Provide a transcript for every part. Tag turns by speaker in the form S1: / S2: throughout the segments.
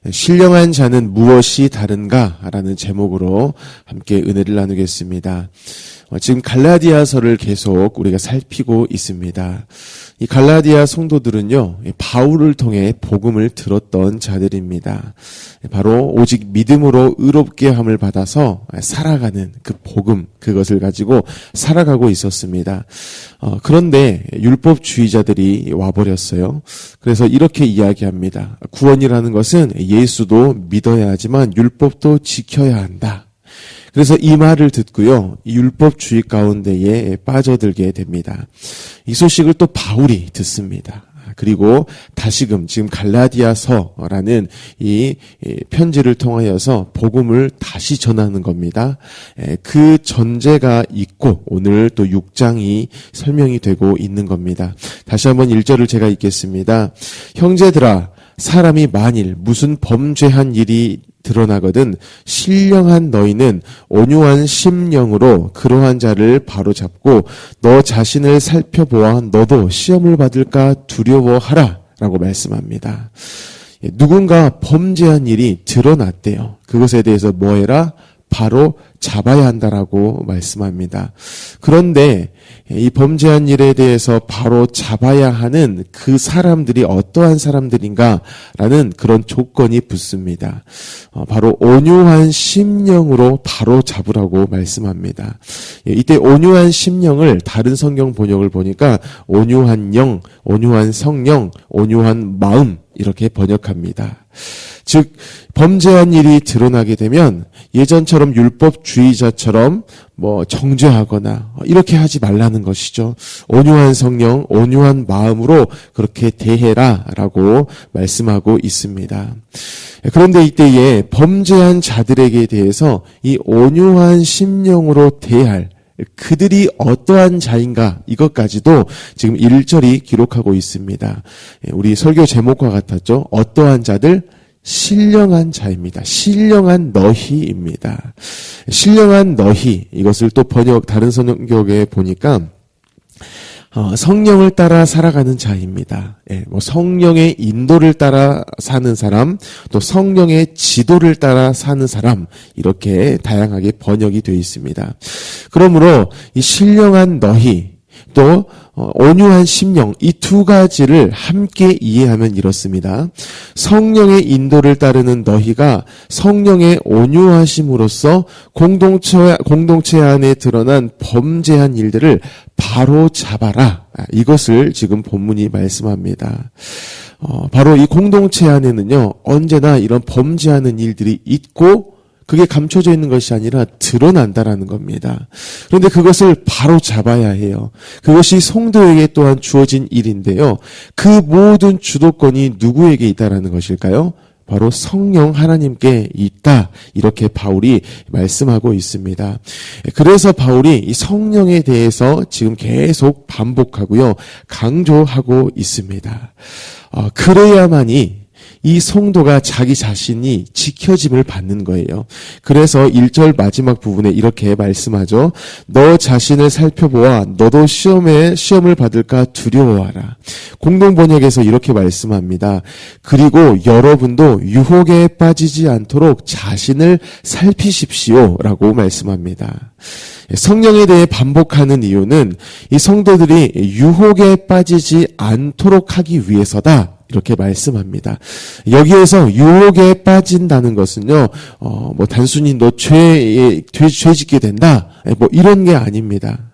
S1: 신령한 자는 무엇이 다른가? 라는 제목으로 함께 은혜를 나누겠습니다. 지금 갈라디아서를 계속 우리가 살피고 있습니다. 이 갈라디아 성도들은요, 바울을 통해 복음을 들었던 자들입니다. 바로 오직 믿음으로 의롭게 함을 받아서 살아가는 그 복음, 그것을 가지고 살아가고 있었습니다. 그런데 율법주의자들이 와버렸어요. 그래서 이렇게 이야기합니다. 구원이라는 것은 예수도 믿어야 하지만 율법도 지켜야 한다. 그래서 이 말을 듣고요, 이 율법주의 가운데에 빠져들게 됩니다. 이 소식을 또 바울이 듣습니다. 그리고 다시금 지금 갈라디아서라는 이 편지를 통하여서 복음을 다시 전하는 겁니다. 그 전제가 있고 오늘 또 6장이 설명이 되고 있는 겁니다. 다시 한번 1절을 제가 읽겠습니다. 형제들아, 사람이 만일 무슨 범죄한 일이 드러나거든 신령한 너희는 온유한 심령으로 그러한 자를 바로잡고 너 자신을 살펴보아 너도 시험을 받을까 두려워하라 라고 말씀합니다. 누군가 범죄한 일이 드러났대요. 그것에 대해서 뭐 해라? 바로 잡아야 한다라고 말씀합니다. 그런데 이 범죄한 일에 대해서 바로 잡아야 하는 그 사람들이 어떠한 사람들인가라는 그런 조건이 붙습니다. 바로 온유한 심령으로 바로 잡으라고 말씀합니다. 이때 온유한 심령을 다른 성경 번역을 보니까 온유한 영, 온유한 성령, 온유한 마음 이렇게 번역합니다. 즉 범죄한 일이 드러나게 되면 예전처럼 율법주의자처럼 정죄하거나 이렇게 하지 말라는 것이죠. 온유한 성령, 온유한 마음으로 그렇게 대해라라고 말씀하고 있습니다. 그런데 이때에 범죄한 자들에게 대해서 이 온유한 심령으로 대할 그들이 어떠한 자인가 이것까지도 지금 1절이 기록하고 있습니다. 우리 설교 제목과 같았죠. 어떠한 자들? 신령한 자입니다. 신령한 너희입니다. 신령한 너희, 이것을 또 다른 성경에 보니까 성령을 따라 살아가는 자입니다. 성령의 인도를 따라 사는 사람, 또 성령의 지도를 따라 사는 사람, 이렇게 다양하게 번역이 되어 있습니다. 그러므로 이 신령한 너희, 또 온유한 심령, 이 두 가지를 함께 이해하면 이렇습니다. 성령의 인도를 따르는 너희가 성령의 온유하심으로써 공동체 안에 드러난 범죄한 일들을 바로 잡아라. 이것을 지금 본문이 말씀합니다. 바로 이 공동체 안에는요, 언제나 이런 범죄하는 일들이 있고 그게 감춰져 있는 것이 아니라 드러난다라는 겁니다. 그런데 그것을 바로 잡아야 해요. 그것이 성도에게 또한 주어진 일인데요. 그 모든 주도권이 누구에게 있다라는 것일까요? 바로 성령 하나님께 있다. 이렇게 바울이 말씀하고 있습니다. 그래서 바울이 이 성령에 대해서 지금 계속 반복하고요, 강조하고 있습니다. 그래야만이 이 성도가 자기 자신이 지켜짐을 받는 거예요. 그래서 1절 마지막 부분에 이렇게 말씀하죠. 너 자신을 살펴보아 너도 시험을 받을까 두려워하라. 공동번역에서 이렇게 말씀합니다. 그리고 여러분도 유혹에 빠지지 않도록 자신을 살피십시오 라고 말씀합니다. 성령에 대해 반복하는 이유는 이 성도들이 유혹에 빠지지 않도록 하기 위해서다. 이렇게 말씀합니다. 여기에서 유혹에 빠진다는 것은요, 단순히 너 죄 짓게 된다. 이런 게 아닙니다.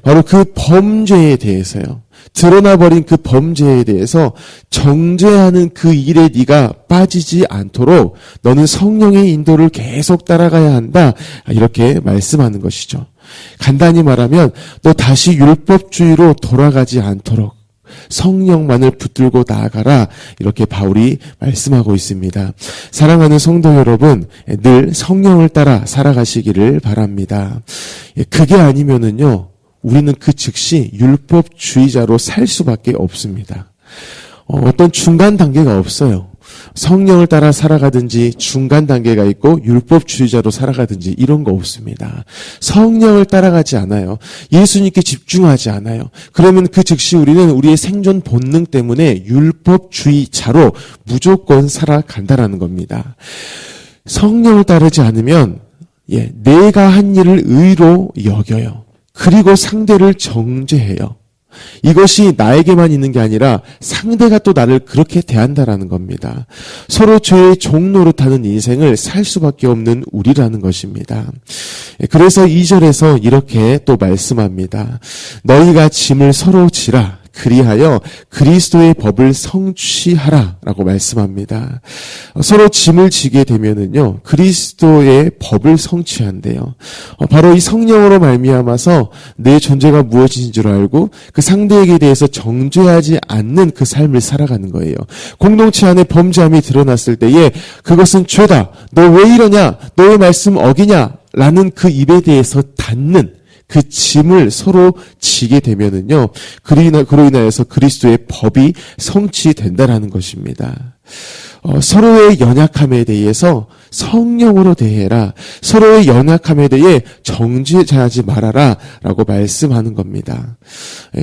S1: 바로 그 범죄에 대해서요. 드러나버린 그 범죄에 대해서 정죄하는 그 일에 네가 빠지지 않도록 너는 성령의 인도를 계속 따라가야 한다. 이렇게 말씀하는 것이죠. 간단히 말하면 너 다시 율법주의로 돌아가지 않도록 성령만을 붙들고 나아가라. 이렇게 바울이 말씀하고 있습니다. 사랑하는 성도 여러분, 늘 성령을 따라 살아가시기를 바랍니다. 그게 아니면은요, 우리는 그 즉시 율법주의자로 살 수밖에 없습니다. 어떤 중간 단계가 없어요. 성령을 따라 살아가든지 중간 단계가 있고 율법주의자로 살아가든지 이런 거 없습니다. 성령을 따라가지 않아요. 예수님께 집중하지 않아요. 그러면 그 즉시 우리는 우리의 생존 본능 때문에 율법주의자로 무조건 살아간다라는 겁니다. 성령을 따르지 않으면 내가 한 일을 의로 여겨요. 그리고 상대를 정죄해요. 이것이 나에게만 있는 게 아니라 상대가 또 나를 그렇게 대한다라는 겁니다. 서로 죄의 종 노릇하는 인생을 살 수밖에 없는 우리라는 것입니다. 그래서 2절에서 이렇게 또 말씀합니다. 너희가 짐을 서로 지라. 그리하여 그리스도의 법을 성취하라 라고 말씀합니다. 서로 짐을 지게 되면은요, 그리스도의 법을 성취한대요. 바로 이 성령으로 말미암아서 내 존재가 무엇인 줄 알고 그 상대에게 대해서 정죄하지 않는 그 삶을 살아가는 거예요. 공동체 안에 범죄함이 드러났을 때에 그것은 죄다. 너 왜 이러냐? 너의 말씀 어기냐? 라는 그 입에 대해서 닫는 그 짐을 서로 지게 되면은요, 그로 인하여서 그리스도의 법이 성취된다라는 것입니다. 서로의 연약함에 대해서 성령으로 대해라. 서로의 연약함에 대해 정죄하지 말아라. 라고 말씀하는 겁니다.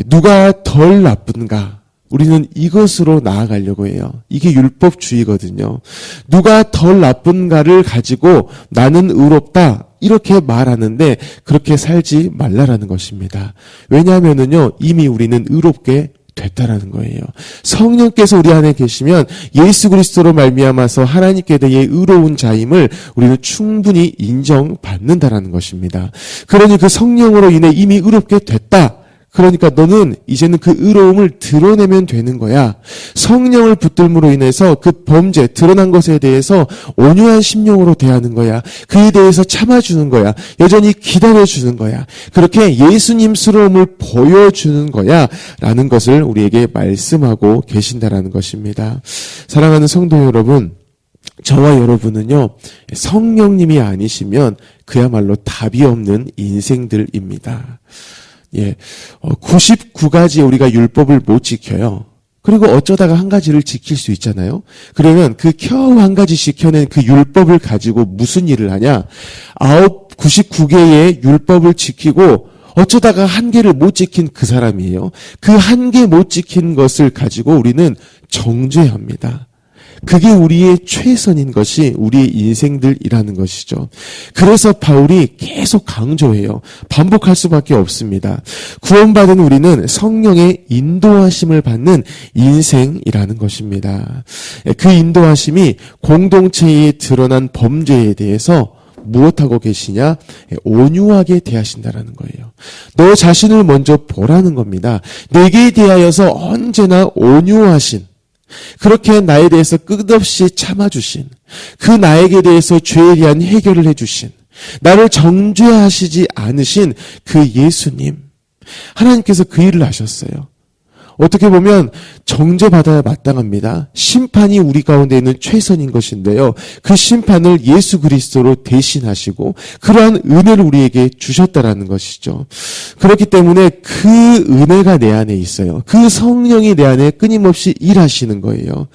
S1: 누가 덜 나쁜가? 우리는 이것으로 나아가려고 해요. 이게 율법주의거든요. 누가 덜 나쁜가를 가지고 나는 의롭다. 이렇게 말하는데 그렇게 살지 말라라는 것입니다. 왜냐하면은요, 이미 우리는 의롭게 됐다라는 거예요. 성령께서 우리 안에 계시면 예수 그리스도로 말미암아서 하나님께 대해 의로운 자임을 우리는 충분히 인정받는다라는 것입니다. 그러니 그 성령으로 인해 이미 의롭게 됐다. 그러니까 너는 이제는 그 의로움을 드러내면 되는 거야. 성령을 붙들므로 인해서 그 범죄, 드러난 것에 대해서 온유한 심령으로 대하는 거야. 그에 대해서 참아주는 거야. 여전히 기다려주는 거야. 그렇게 예수님스러움을 보여주는 거야. 라는 것을 우리에게 말씀하고 계신다라는 것입니다. 사랑하는 성도 여러분, 저와 여러분은요, 성령님이 아니시면 그야말로 답이 없는 인생들입니다. 99가지 우리가 율법을 못 지켜요. 그리고 어쩌다가 한 가지를 지킬 수 있잖아요. 그러면 그 겨우 한 가지 지켜낸 그 율법을 가지고 무슨 일을 하냐? 99개의 율법을 지키고 어쩌다가 한 개를 못 지킨 그 사람이에요. 그 한 개 못 지킨 것을 가지고 우리는 정죄합니다. 그게 우리의 최선인 것이 우리의 인생들이라는 것이죠. 그래서 바울이 계속 강조해요. 반복할 수밖에 없습니다. 구원받은 우리는 성령의 인도하심을 받는 인생이라는 것입니다. 그 인도하심이 공동체에 드러난 범죄에 대해서 무엇하고 계시냐? 온유하게 대하신다라는 거예요. 너 자신을 먼저 보라는 겁니다. 내게 대하여서 언제나 온유하신, 그렇게 나에 대해서 끝없이 참아주신, 그 나에게 대해서 죄에 대한 해결을 해주신, 나를 정죄하시지 않으신 그 예수님, 하나님께서 그 일을 하셨어요. 어떻게 보면 정죄받아야 마땅합니다. 심판이 우리 가운데 있는 최선인 것인데요. 그 심판을 예수 그리스도로 대신하시고 그러한 은혜를 우리에게 주셨다라는 것이죠. 그렇기 때문에 그 은혜가 내 안에 있어요. 그 성령이 내 안에 끊임없이 일하시는 거예요.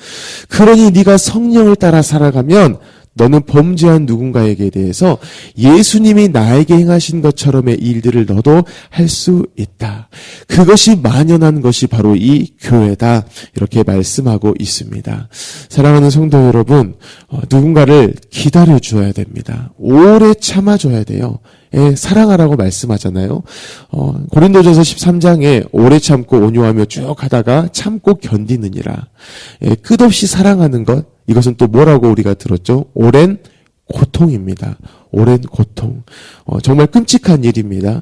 S1: 그러니 네가 성령을 따라 살아가면 너는 범죄한 누군가에게 대해서 예수님이 나에게 행하신 것처럼의 일들을 너도 할 수 있다. 그것이 만연한 것이 바로 이 교회다. 이렇게 말씀하고 있습니다. 사랑하는 성도 여러분, 누군가를 기다려 주어야 됩니다. 오래 참아줘야 돼요. 사랑하라고 말씀하잖아요. 고린도전서 13장에 오래 참고 온유하며 쭉 하다가 참고 견디느니라. 끝없이 사랑하는 것, 이것은 또 뭐라고 우리가 들었죠? 오랜 고통입니다. 오랜 고통. 정말 끔찍한 일입니다.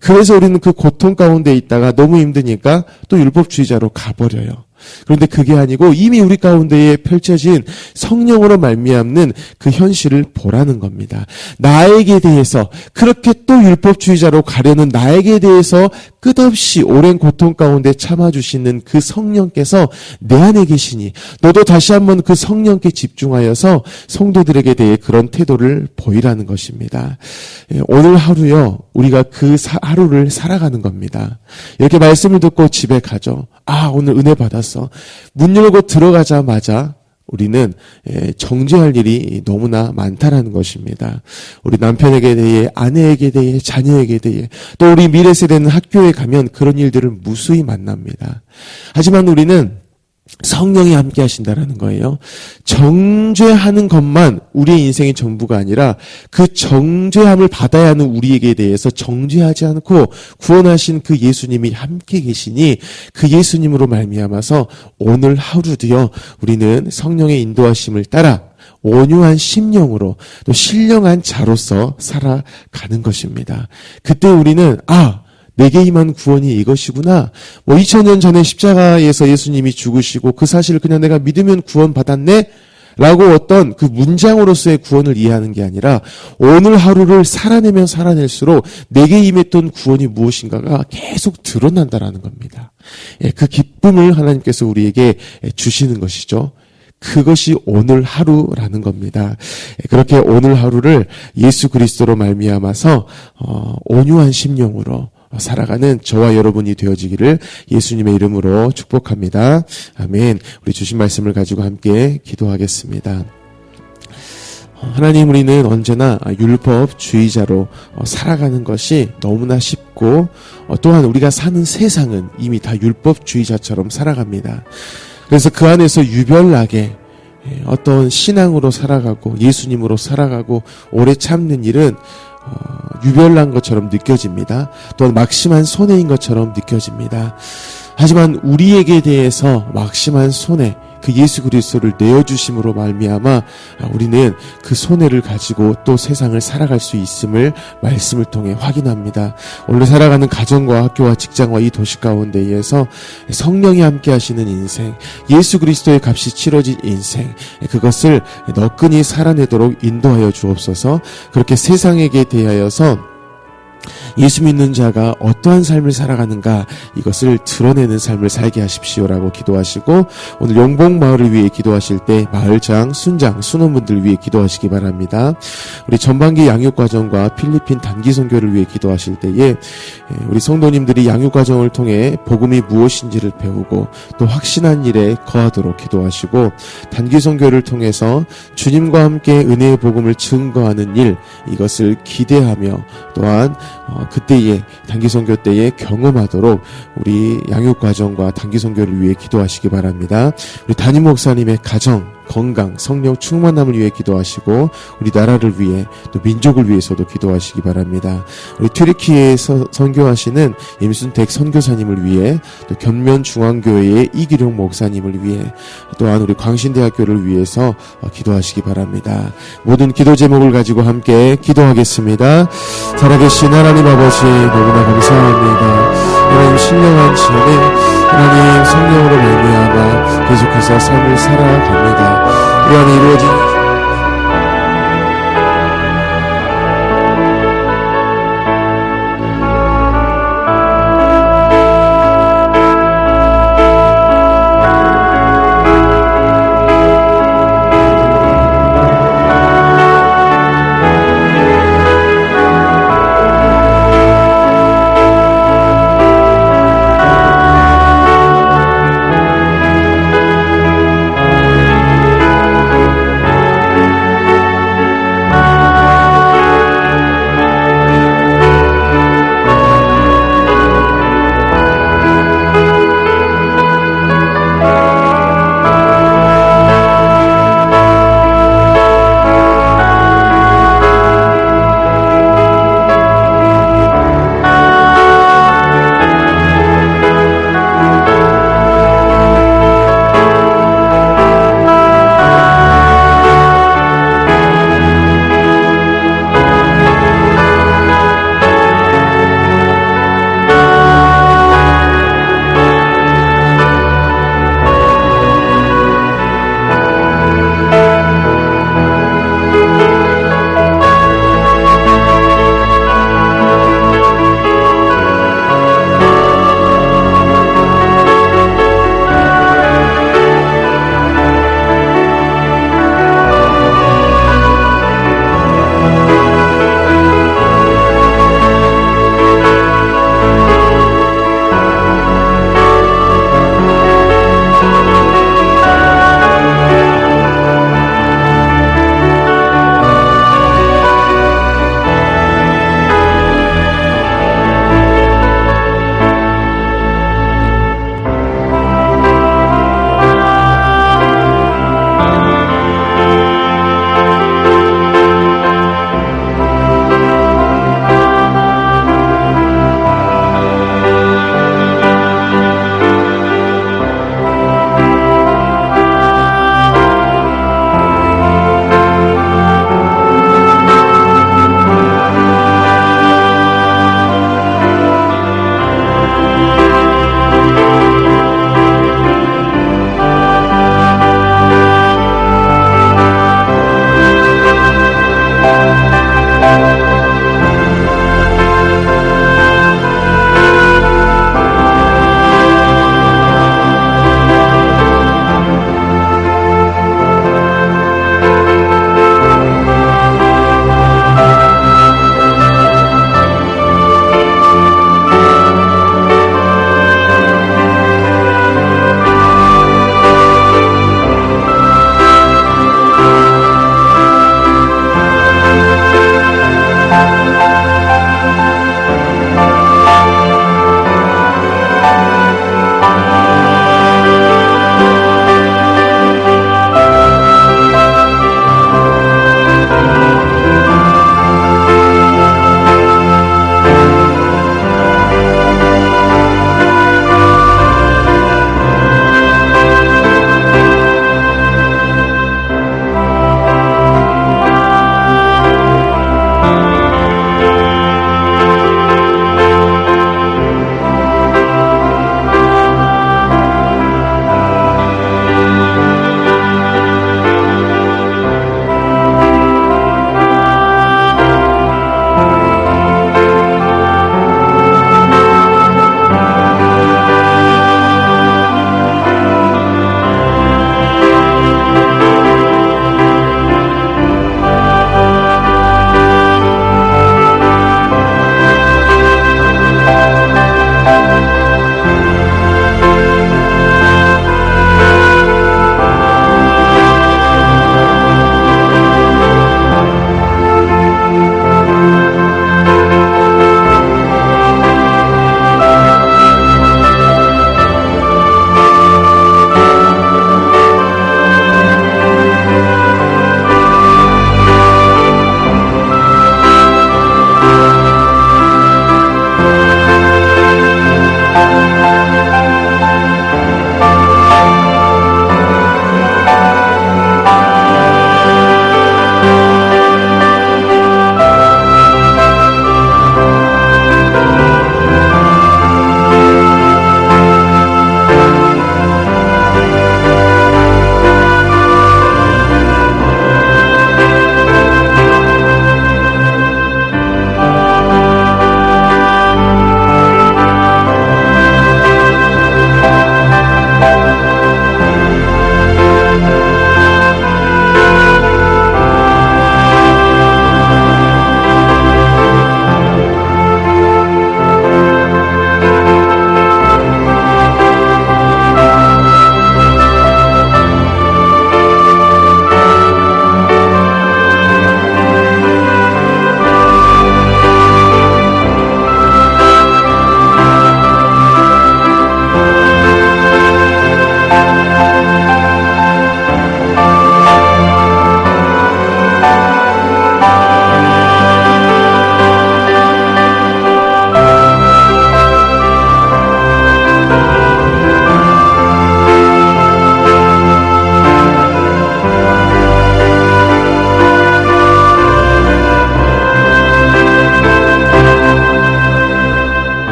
S1: 그래서 우리는 그 고통 가운데 있다가 너무 힘드니까 또 율법주의자로 가버려요. 그런데 그게 아니고 이미 우리 가운데에 펼쳐진 성령으로 말미암는 그 현실을 보라는 겁니다. 나에게 대해서 그렇게 또 율법주의자로 가려는 나에게 대해서 끝없이 오랜 고통 가운데 참아주시는 그 성령께서 내 안에 계시니 너도 다시 한번 그 성령께 집중하여서 성도들에게 대해 그런 태도를 보이라는 것입니다. 오늘 하루요, 우리가 그 하루를 살아가는 겁니다. 이렇게 말씀을 듣고 집에 가죠. 오늘 은혜 받았어. 문 열고 들어가자마자 우리는 정죄할 일이 너무나 많다라는 것입니다. 우리 남편에게 대해, 아내에게 대해, 자녀에게 대해, 또 우리 미래 세대는 학교에 가면 그런 일들을 무수히 만납니다. 하지만 우리는 성령이 함께 하신다라는 거예요. 정죄하는 것만 우리의 인생의 전부가 아니라 그 정죄함을 받아야 하는 우리에게 대해서 정죄하지 않고 구원하신 그 예수님이 함께 계시니 그 예수님으로 말미암아서 오늘 하루도요 우리는 성령의 인도하심을 따라 온유한 심령으로 또 신령한 자로서 살아가는 것입니다. 그때 우리는 내게 임한 구원이 이것이구나. 2000년 전에 십자가에서 예수님이 죽으시고 그 사실을 그냥 내가 믿으면 구원받았네? 라고 어떤 그 문장으로서의 구원을 이해하는 게 아니라 오늘 하루를 살아내면 살아낼수록 내게 임했던 구원이 무엇인가가 계속 드러난다라는 겁니다. 그 기쁨을 하나님께서 우리에게 주시는 것이죠. 그것이 오늘 하루라는 겁니다. 그렇게 오늘 하루를 예수 그리스도로 말미암아서 온유한 심령으로 살아가는 저와 여러분이 되어지기를 예수님의 이름으로 축복합니다. 아멘. 우리 주신 말씀을 가지고 함께 기도하겠습니다. 하나님, 우리는 언제나 율법주의자로 살아가는 것이 너무나 쉽고 또한 우리가 사는 세상은 이미 다 율법주의자처럼 살아갑니다. 그래서 그 안에서 유별나게 어떤 신앙으로 살아가고 예수님으로 살아가고 오래 참는 일은 유별난 것처럼 느껴집니다. 또한 막심한 손해인 것처럼 느껴집니다. 하지만 우리에게 대해서 막심한 손해, 그 예수 그리스도를 내어주심으로 말미암아 우리는 그 손해를 가지고 또 세상을 살아갈 수 있음을 말씀을 통해 확인합니다. 오늘 살아가는 가정과 학교와 직장과 이 도시 가운데에서 성령이 함께 하시는 인생, 예수 그리스도의 값이 치러진 인생, 그것을 너끈히 살아내도록 인도하여 주옵소서. 그렇게 세상에게 대하여서 예수 믿는 자가 어떠한 삶을 살아가는가 이것을 드러내는 삶을 살게 하십시오라고 기도하시고 오늘 용봉마을을 위해 기도하실 때 마을장, 순장, 순원분들 위해 기도하시기 바랍니다. 우리 전반기 양육과정과 필리핀 단기선교를 위해 기도하실 때에 우리 성도님들이 양육과정을 통해 복음이 무엇인지를 배우고 또 확신한 일에 거하도록 기도하시고 단기선교를 통해서 주님과 함께 은혜의 복음을 증거하는 일 이것을 기대하며 또한 그때에 단기선교 때에 경험하도록 우리 양육과정과 단기선교를 위해 기도하시기 바랍니다. 우리 담임 목사님의 가정, 건강, 성령 충만함을 위해 기도하시고 우리 나라를 위해 또 민족을 위해서도 기도하시기 바랍니다. 우리 튀르키예에서 선교하시는 임순택 선교사님을 위해 또 견면중앙교회의 이기룡 목사님을 위해 또한 우리 광신대학교를 위해서 기도하시기 바랍니다. 모든 기도 제목을 가지고 함께 기도하겠습니다. 살아계신 하나님 아버지 너무나 감사합니다. 하나님 신령한 지혜는 하나님 성령으로 말미암아 계속해서 삶을 살아갑니다. 우리 안에 이루어진